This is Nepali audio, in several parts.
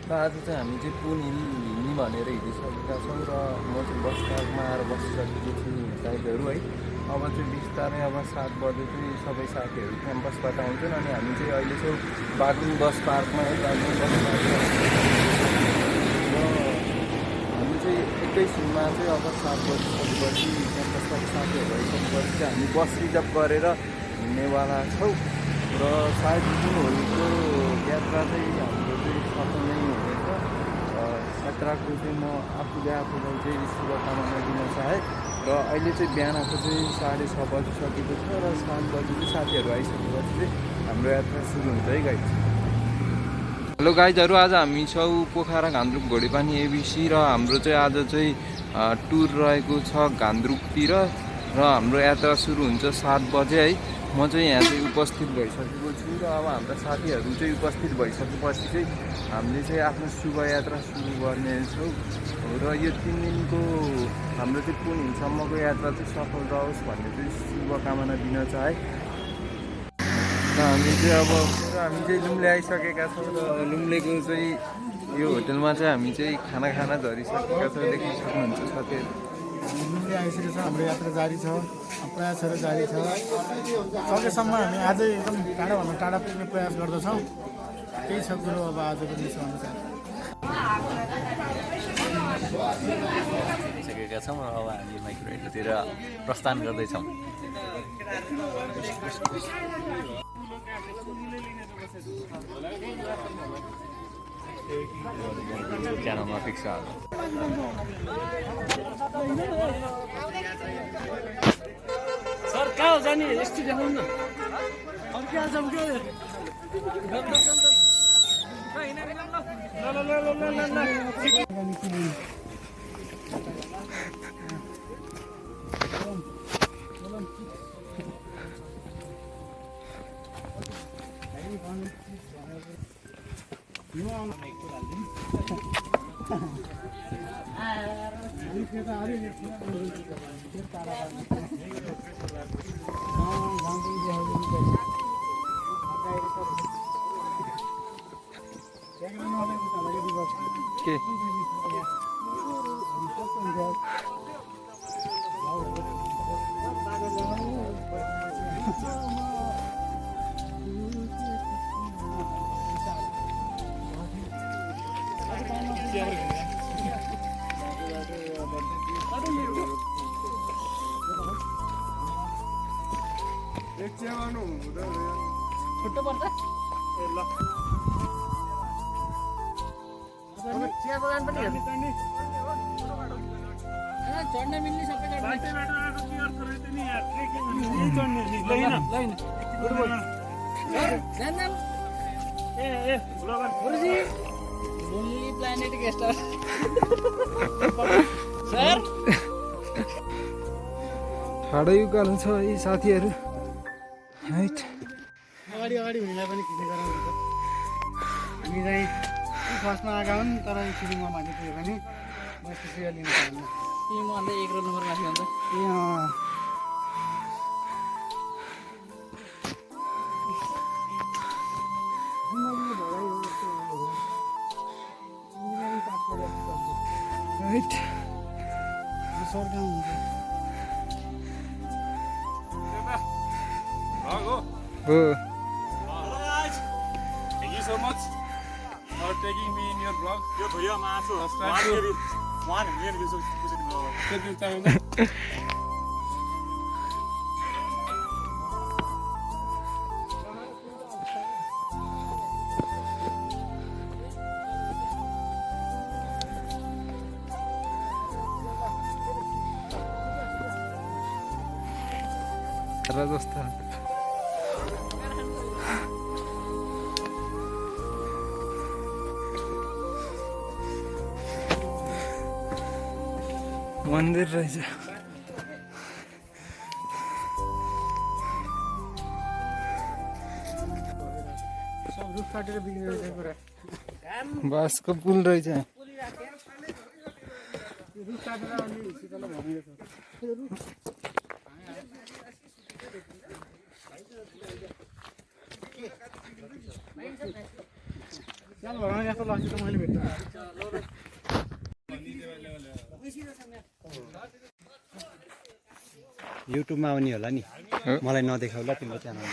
र आज चाहिँ हामी चाहिँ पुल हिल हिँड्ने भनेर हिँडिसकेका छौँ र म चाहिँ बस पार्कमा आएर बसिसकेको छु साथीहरू है। अब चाहिँ बिस्तारै अब 7 बजे चाहिँ सबै साथीहरू क्याम्पसबाट आउँछन् अनि हामी चाहिँ अहिले चाहिँ बागलुङ बस पार्कमा है। बागलुङ बस पार्कमा र हामी चाहिँ एकैछिनमा चाहिँ अब 7 बजी क्याम्पसबाट साथीहरू आइसकेपछि चाहिँ हामी बस रिजर्भ गरेर हिँड्नेवाला छौँ र सायद दिनभरिको यात्रा चाहिँ हाम्रो चाहिँ सफल नै हुनेछ। यात्राको चाहिँ म आफूलाई चाहिँ शुभकामना दिन चाहेँ र अहिले चाहिँ बिहानको चाहिँ 6:30 बजिसकेको छ र 7 बजी चाहिँ साथीहरू आइसकेपछि चाहिँ हाम्रो यात्रा सुरु हुन्छ है गाइज। हेलो गाइजहरू, आज हामी छौँ पोखरा घान्द्रुक घोडेपानी एबिसी र हाम्रो चाहिँ आज चाहिँ टुर रहेको छ घान्द्रुकतिर र हाम्रो यात्रा सुरु हुन्छ 7 बजे है। म चाहिँ यहाँ चाहिँ उपस्थित भइसकेको छु र अब हाम्रा साथीहरू चाहिँ उपस्थित भइसकेपछि चाहिँ हामीले चाहिँ आफ्नो शुभ यात्रा सुरु गर्नेछौँ र यो 3 दिनको हाम्रो चाहिँ पुल हिलसम्मको यात्रा चाहिँ सफल रहोस् भन्ने चाहिँ शुभकामना दिन चाहे। र हामी चाहिँ लुम्ले आइसकेका छौँ र लुम्लेको चाहिँ यो होटलमा चाहिँ हामी चाहिँ खाना झरिसकेका छौँ, देखिन सक्नुहुन्छ साथीहरू। लुम्ले आइसकेको छ, हाम्रो यात्रा जारी छ, प्रयासहरू जारी छ। सकेसम्म हामी अझै एकदम टाढाभन्दा टाढा पुग्ने प्रयास गर्दछौँ। केही छ कुरो अब आजको दिनमा अनुसार सकेका छौँ र अब हामी माइक्रोवेभतिर प्रस्थान गर्दैछौँ। च्यानलमा फिक्स छ। सर कहाँ हो जाने यस्तो देखाउनु न। अब कहाँ जाऊँ के छुट्टो पर्छ ल चिया बगान पनि हेर्नु चढ्न मिल्ने सबै प्लानेट गेस्ट सर ठाडै उकालो छ है साथीहरू। अगाडि हुनेलाई पनि खिच्ने गराउनु। हामी चाहिँ फर्स्टमा आएका हुन्, तर सिलिङमा माथि पुग्यो भने बसको सियर लिनु पाउँदैन। टिम अन्त 1 रोल नम्बर माथि हुन्छ। Hello guys, thank you so much for taking me in your vlog. यो भैया मासु वान मिलियन भ्युज राजस्थान मन्दिर रहेछ। सब रुख काटेर बिग्रिने रहेछ कुरा। बाँसको पुल रहेछ। रुख काटेर अनि शीतललाई भनिरहेछ। चल भगवान जस्तो लस्सी त मैले भेट्नु युट्युबमा आउने होला नि मलाई नदेखाउला तिम्रो च्यानलमा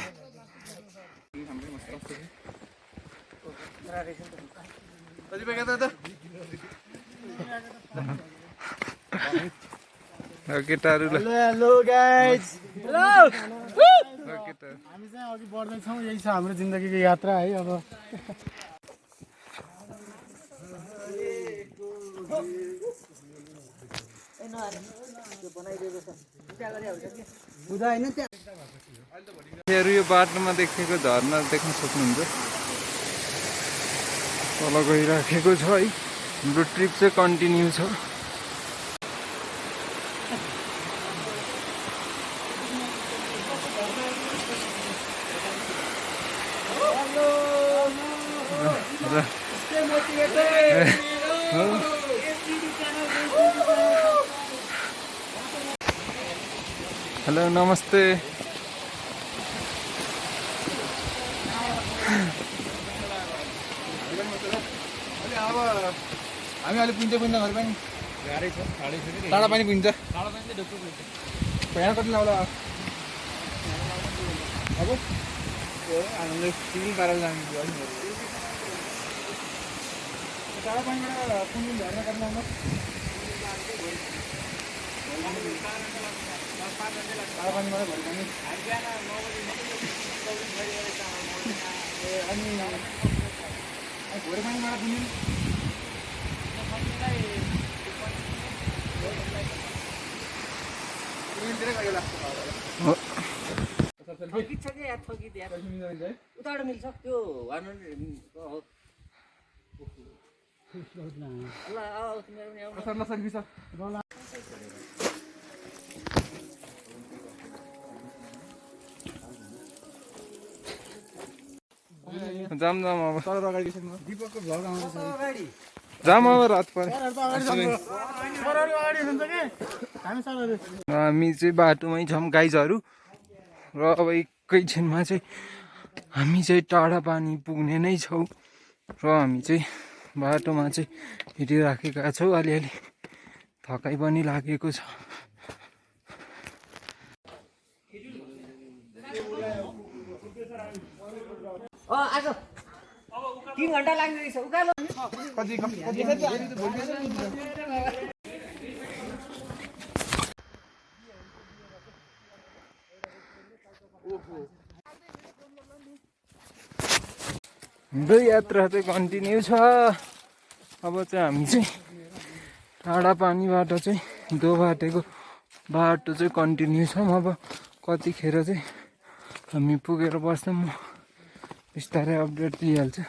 केटाहरूलाई हेलो गाइज हेलो केटा हामी चाहिँ अघि बढ्दैछौँ यही छ हाम्रो जिन्दगीको यात्रा है अब यो बाटोमा देखेको झरना देख्न सक्नुहुन्छ तल गइराखेको छ है हाम्रो ट्रिप चाहिँ कन्टिन्यू छ हेलो नमस्ते हामी अहिले पिन्छ घरि पनि टाढा पानी पिन्छ यहाँ कति लाउला अब हामीले फिल पारेर जानु टाढा पानीबाट कुन दिन झर्ना कति लाउनु टाढा पानीबाट भरि पनि अनि भोरे पानीबाट कुन दिन उताबाट मिल्छ त्यो 100 जाम जाम अब तर अगाडि दिपकको भ्लग आउँदैछ जाम अब रात परे हामी चाहिँ बाटोमै छौँ गाइजहरू र अब एकैछिनमा चाहिँ हामी चाहिँ टाढा पानी पुग्ने नै छौँ र हामी चाहिँ बाटोमा चाहिँ हिँडिराखेका छौँ अलिअलि थकाइ पनि लागेको छ आज 3 घण्टा लाग्ने रहेछ उकालो हाम्रो यात्रा चाहिँ कन्टिन्यू छ अब चाहिँ हामी चाहिँ टाढा पानीबाट चाहिँ दोबाटेको बाटो चाहिँ कन्टिन्यू छौँ अब कतिखेर चाहिँ हामी पुगेर बस्छौँ म बिस्तारै अपडेट दिइहाल्छु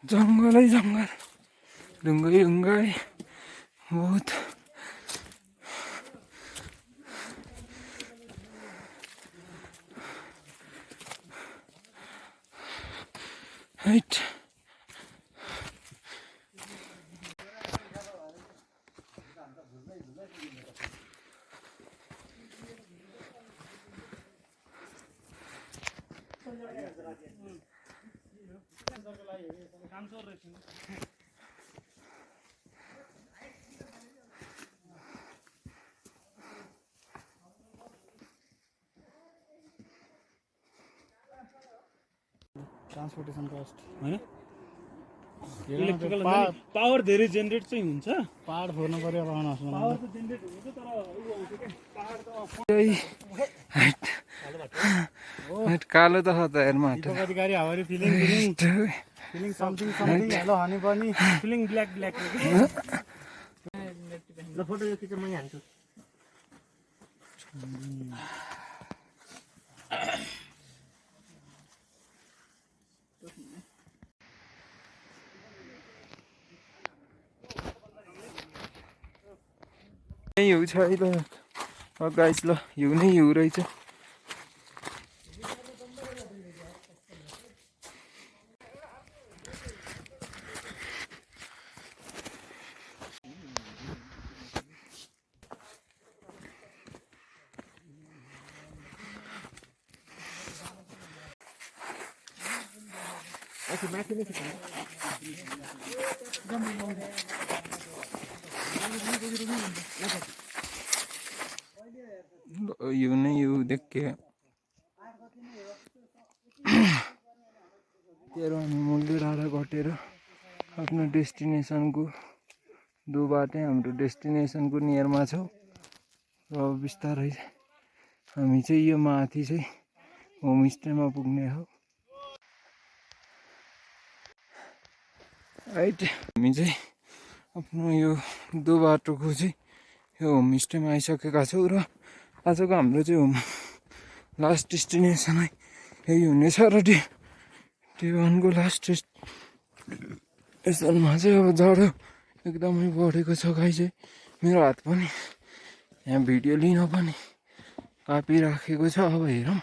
जङ्गलै जङ्गल ढुङ्गै ढुङ्गै बहुत हाइट ट्रान्सपोर्टेसन कस्ट होइन इलेक्ट्रिकल पावर धेरै जेनेरेट चाहिँ हुन्छ पहाड फोर्नु पर्यो अब आउनुहोस् न पावर त जेनेरेट हुन्छ तर उ आउँछ के पहाड त हाइट कालो त छ त हेर्नु दीपक अधिकारी हावारी feeling feeling feeling something something hello honey पनि फिलिङ ब्ल्याक ब्ल्याक ल फोटो यो खिच्न मै हान्छु हिउँ छ है ल गाइस ल हिउँ नै हिउँ रहेछ हिउँ नै हिउँ देखे तेरो हामी मुल्ले डाँडा घटेर आफ्नो डेस्टिनेसनको बाटै हाम्रो डेस्टिनेसनको नियरमा छौँ र बिस्तारै हामी चाहिँ यो माथि चाहिँ होमस्टेमा पुग्ने हो राइट हामी चाहिँ आफ्नो यो बाटोको चाहिँ यो होमस्टेमा आइसकेका छौँ र आजको हाम्रो चाहिँ होम लास्ट डेस्टिनेसन है यही हुनेछ र डे वानको लास्ट डेस्टिनेसनमा चाहिँ अब जाडो एकदमै बढेको छ गाइस चाहिँ मेरो हात पनि यहाँ भिडियो लिन पनि कापिराखेको छ अब हेरौँ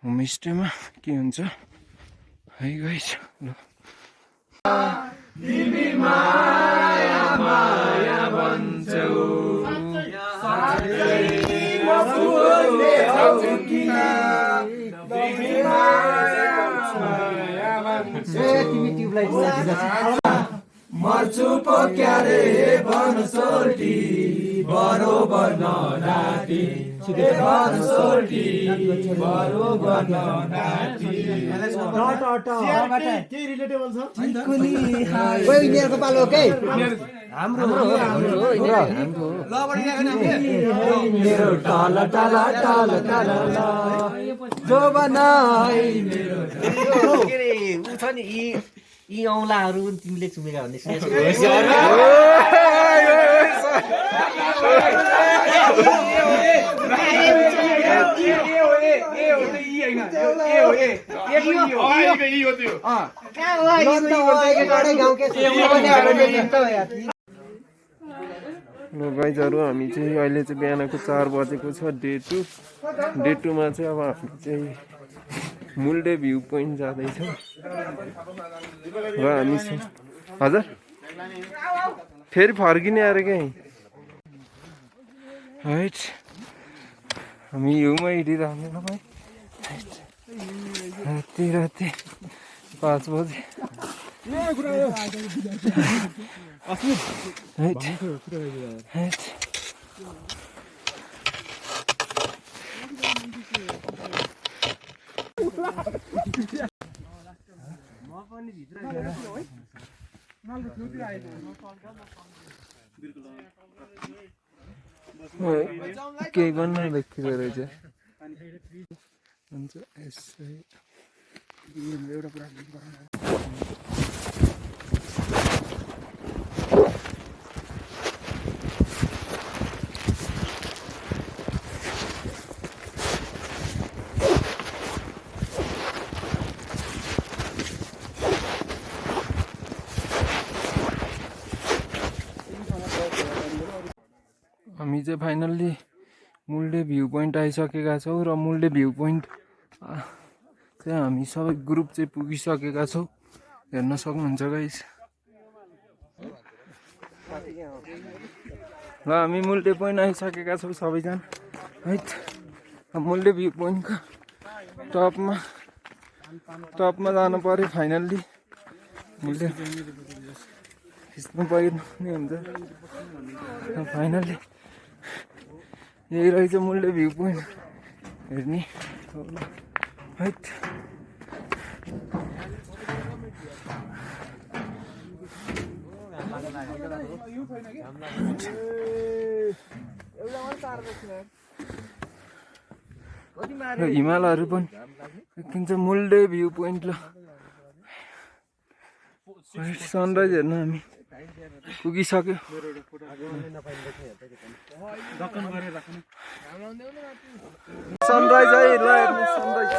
होमस्टेमा के हुन्छ है गाइस ल तिमी माया माया भन्छौ मर्छु पक्यारे बनसोल्टी बरोबर नराती बनसोल्टी बरोबर नराती केही रिलेटेबल छ यिनीहरूको पालो के हाम्रो मेरो टाल टाल टाल टाल जो बनाई मेरो के रे उ छ नि यी औँलाहरू तिमीले चुमेका भन्ने ल गाइजहरू हामी चाहिँ अहिले चाहिँ बिहानको 4 बजेको छ डे 2मा चाहिँ अब हामी चाहिँ मुल्डे भ्यू पोइन्ट जाँदैछौँ र हामी हजुर फेरि फर्किने अरे क्या राइट हामी हिउँमा हिँडिरहने भाइ राति 5 बजे केही पनि नदेखिँदो रहेछ हुन्छ यसै हामी चाहिँ फाइनल्ली मुल्डे भ्यू पोइन्ट आइसकेका छौँ र मुल्डे भ्यू पोइन्ट चाहिँ हामी सबै ग्रुप चाहिँ पुगिसकेका छौँ हेर्न सक्नुहुन्छ गाइस र हामी मुल्डे पोइन्ट आइसकेका छौँ सबैजना है मुल्डे भ्यू पोइन्टको टपमा जानु पर्यो फाइनल्ली मुल्डे खिच्नु पर्ने हुन्छ फाइनल्ली यही रहेछ मुल्डे भ्यू पोइन्ट हेर्ने है र हिमालहरू पनि देखिन्छ मुल्डे भ्यू पोइन्ट ल सनराइज हेर्न हामी पुगिसक्यो सनराइज है ल हेर्नु सनराइज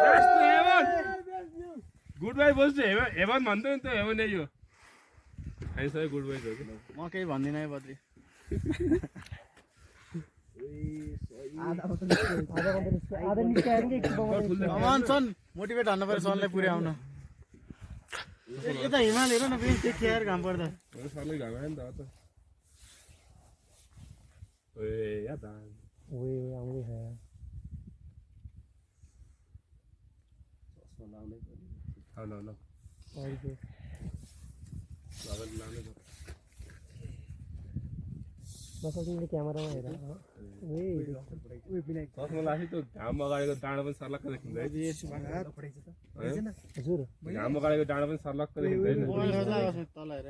गुड बाई बोल्छु हेभन भन्दै नि त हेभन यो आइसक्यो गुड बाई हो कि म केही भन्दिनँ है बद्री सन मोटिभेट हान्नु पर्यो सनलाई पुर्याउन यता हिमाल हेर न फेरि देखिया घाम पर्दा सरले घाम आयो नि त त ए या त क्यामेरामा हेर चस्मा लासी त घाम अगाडिको डाँडो पनि सर्लक्क देखिँदैन हजुर घाम अगाडिको डाँडो पनि सर्लक्क देखिँदैन तल हेर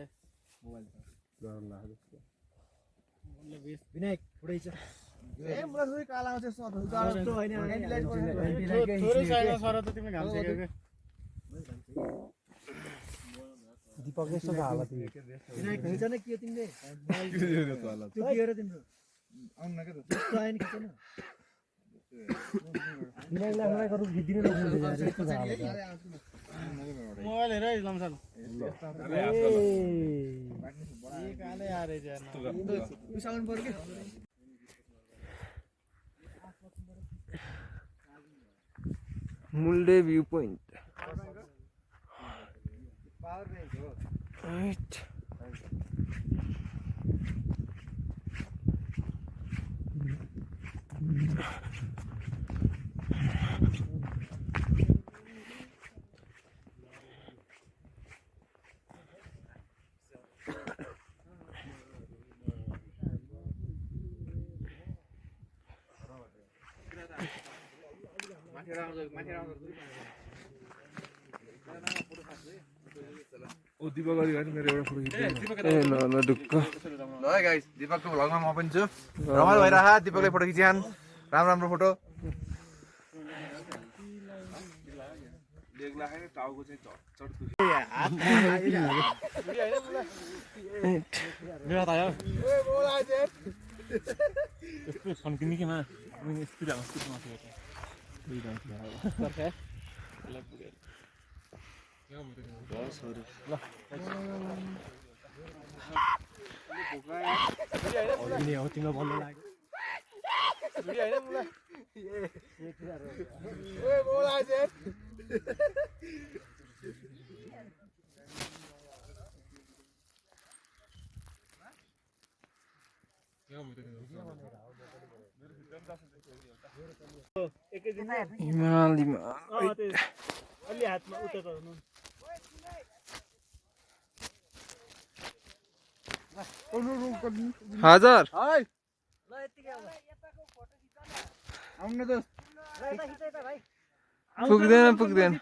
थोरै साइडमा सर त तिमी घाम सेक्यो के दीपक यस्तो हालत मोबाइल हेर है लम्साल काले आरे मुल्डे भ्यू पोइन्ट ओ दिपक अगाडि गएर मेरो एउटा फोटो खिच्नु ए ल ढुक्क ल है गाइस दिपकको भ्लगमा म पनि छु रमाइलो भइरह दिपकले फोटो खिचिहान राम्रो फोटो लेग लाग्यो टाउको चाहिँ चट्छु फन्किनीमा तिम्रो भन्नु लाग्यो हिमालीमा अलि हातमा उता गर्नु हजार पुग्दैन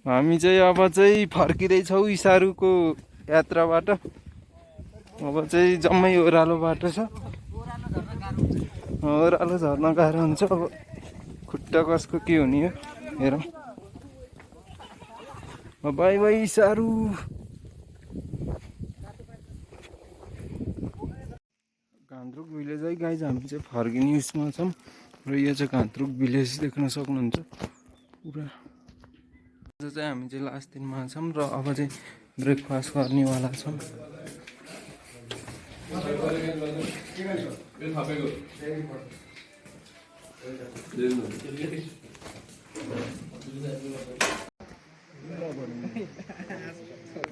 हामी चाहिँ अब चाहिँ फर्किँदैछौँ इसारुको यात्राबाट अब चाहिँ जम्मै ओह्रालो बाटो छ ओह्रालो झर्न गाह्रो हुन्छ अब खुट्टा कसको के हुने हो हेरौँ बाई बाई इसारु घान्द्रुक भिलेज है गाइज हामी चाहिँ फर्किने उयसमा छौँ र यो चाहिँ घान्द्रुक भिलेज देख्न सक्नुहुन्छ पुरा आज चाहिँ हामी चाहिँ लास्ट दिनमा छौँ र अब चाहिँ ब्रेकफास्ट गर्नेवाला छौँ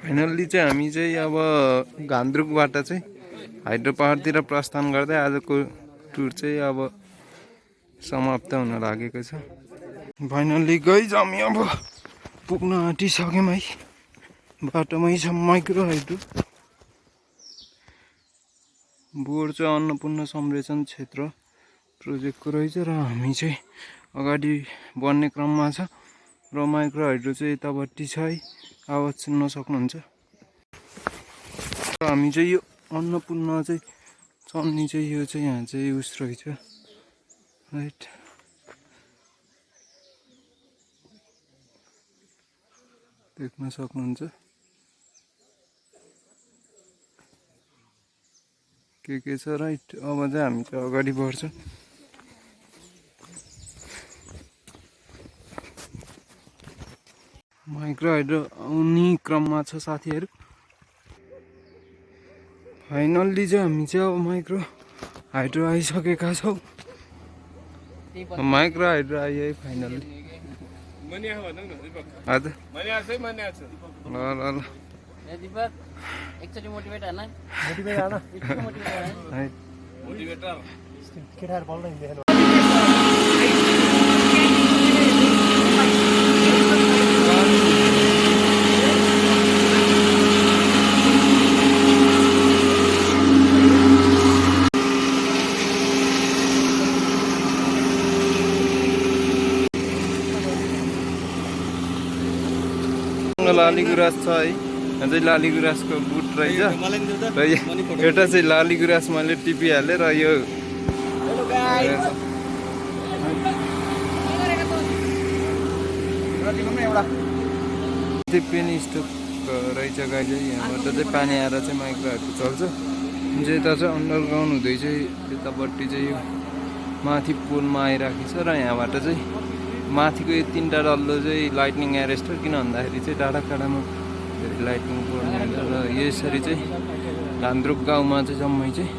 फाइनल्ली चाहिँ हामी चाहिँ अब घान्द्रुकबाट चाहिँ हाइड्रो पाहाडतिर प्रस्थान गर्दै आजको टुर चाहिँ अब समाप्त हुन लागेको छ फाइनल्ली गइज हामी अब पुग्न आँटिसक्यौँ है बाटोमै छ माइक्रो हाइड्रो बोर्ड चाहिँ अन्नपूर्ण संरक्षण क्षेत्र प्रोजेक्टको रहेछ र हामी चाहिँ अगाडि बढ्ने क्रममा छ र माइक्रो हाइड्रो चाहिँ यतापट्टि छ है आवाज सुन्न सक्नुहुन्छ र हामी चाहिँ यो अन्नपूर्ण चाहिँ चल्ने चाहिँ यो चाहिँ यहाँ चाहिँ उस रहेछ राइट देख्न सक्नुहुन्छ के छ राइट अब चाहिँ हामी चाहिँ अगाडि बढ्छौँ माइक्रो हाइड्रो आउने क्रममा छ साथीहरू फाइनल्ली चाहिँ हामी चाहिँ अब माइक्रो हाइड्रो आइसकेका छौँ माइक्रो हाइड्रो आयो है फाइनल्ली हजुर ल ल ल एकचोटि मोटिभेट होइन केटाहरू बल्ल हिँड्दैन लाली गुराँस छ है यहाँ चाहिँ लाली गुराँसको बुट रहेछ र एउटा चाहिँ लाली गुराँस मैले टिपिहालेँ र यो पेनी स्टोक रहेछ गाई चाहिँ यहाँबाट चाहिँ पानी आएर चाहिँ माइक्रो हाइड्रो चल्छ जुन चाहिँ यता चाहिँ अन्डरग्राउन्ड हुँदै चाहिँ यतापट्टि चाहिँ यो माथि पुलमा आइराखेको छ र यहाँबाट चाहिँ माथिको यो 3टा डल्लो चाहिँ लाइटनिङ एरेस्टर किन भन्दाखेरि चाहिँ डाँडा काँडामा लाइटनिङ पर्ने हुन्छ र यसरी चाहिँ धान्द्रुक गाउँमा चाहिँ जम्मै चाहिँ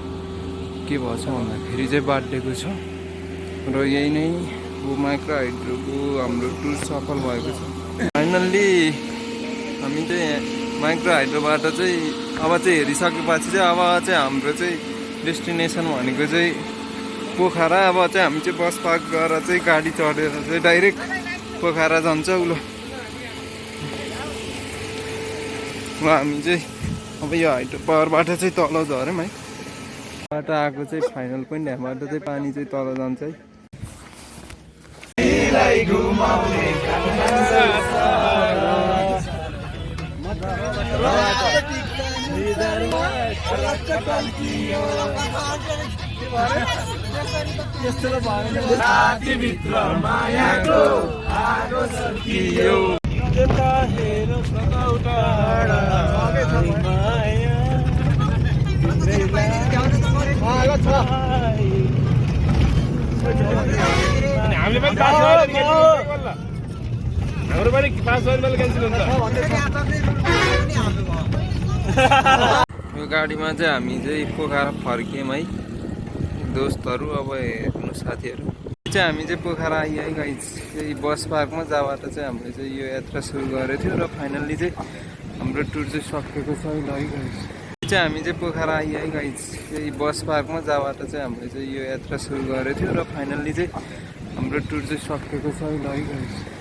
के भएछ भन्दाखेरि चाहिँ बाँडिएको छ र यही नै हो माइक्रो हाइड्रोको हाम्रो टुर सफल भएको छ फाइनल्ली हामी चाहिँ माइक्रो हाइड्रोबाट चाहिँ अब चाहिँ हेरिसकेपछि चाहिँ अब चाहिँ हाम्रो चाहिँ डेस्टिनेसन भनेको चाहिँ पोखरा अब चाहिँ हामी चाहिँ बस पार्क गरेर चाहिँ गाडी चढेर चाहिँ डाइरेक्ट पोखरा जान्छ उलो हामी चाहिँ अब यो हाइड्रो पावरबाट चाहिँ तल झऱ्यौँ है बाटो आएको चाहिँ फाइनल पोइन्ट यहाँबाट चाहिँ पानी चाहिँ तल जान्छ है हामीले पनि हाम्रो पनि 5 बल क्यान्सल हुन्छ यो गाडीमा चाहिँ हामी चाहिँ पोखरा फर्क्यौँ है दोस्तहरू अब हेर्नु साथीहरू चाहिँ हामी चाहिँ पोखरा आइयो है गाइज यही बस पार्कमा जहाँबाट चाहिँ हामीले चाहिँ यो यात्रा सुरु गरेको थियो र फाइनल्ली चाहिँ हाम्रो टुर चाहिँ सकिएको छ है गाइज चाहिँ हामी चाहिँ पोखरा आइयो है गाइज यही बस पार्कमा जहाँबाट चाहिँ हामीले चाहिँ यो यात्रा सुरु गरेको थियो र फाइनल्ली चाहिँ हाम्रो टुर चाहिँ सकिएको छ है गाइज